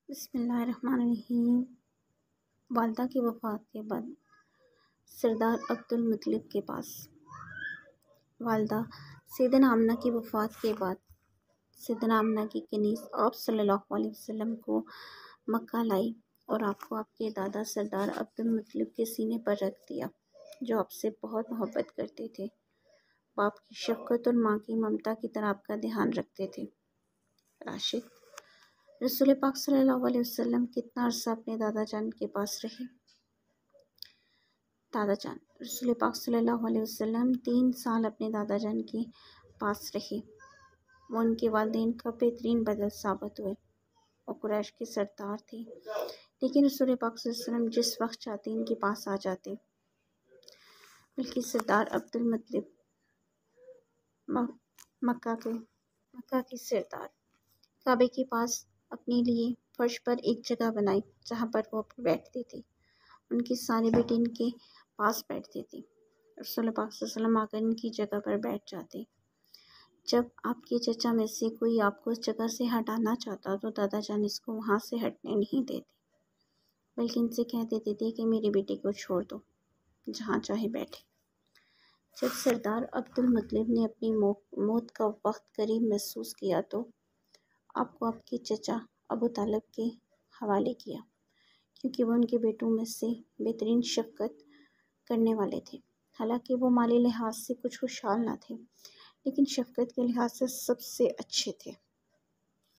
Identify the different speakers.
Speaker 1: بسم اللہ الرحمن الرحیم۔ والدہ کی وفات کے بعد سردار عبدالمطلب کے پاس والدہ سیدنا آمنہ کی وفات کے بعد سیدنا آمنہ کی کنیز آپ صلی اللہ علیہ وسلم کو مکہ لائی اور آپ کو آپ کے دادا سردار عبدالمطلب کے سینے پر رکھ دیا، جو آپ سے بہت محبت کرتے تھے، باپ کی شفقت اور ماں کی ممتا کی طرح آپ کا دھیان رکھتے تھے۔ راشد رسول پاک صلی اللہ علیہ وسلم کتنا عرصہ اپنے دادا جان کے پاس رہے؟ دادا جان رسول پاک صلی اللہ علیہ وسلم 3 سال اپنے دادا جان کے پاس رہے۔ وہ ان کے والدین کا بہترین بدل ثابت ہوئے۔ وہ قریش کے سردار تھے، لیکن رسول پاک صلی اللہ علیہ وسلم جس وقت چاہتے ان کے پاس آ جاتے۔ بلکہ سردار عبدالمطلب مکہ کے سردار کعبے کے پاس اپنے لیے فرش پر ایک جگہ بنائی جہاں پر وہ بیٹھتے تھے۔ ان کے سارے بیٹے ان کے پاس بیٹھتے تھے۔ رسول پاک صلی اللہ علیہ وسلم آ کر ان کی جگہ پر بیٹھ جاتے۔ جب آپ کے چچا میں سے کوئی آپ کو اس جگہ سے ہٹانا چاہتا تو دادا جان اس کو وہاں سے ہٹنے نہیں دیتے، بلکہ ان سے کہہ دیتے تھے کہ میرے بیٹے کو چھوڑ دو، جہاں چاہے بیٹھے۔ جب سردار عبدالمطلب نے اپنی موت کا وقت قریب محسوس کیا تو آپ کو آپ کے چچا ابو طالب کے حوالے کیا، کیونکہ وہ ان کے بیٹوں میں سے بہترین شفقت کرنے والے تھے۔ حالانکہ وہ مالی لحاظ سے کچھ خوشحال نہ تھے، لیکن شفقت کے لحاظ سے سب سے اچھے تھے۔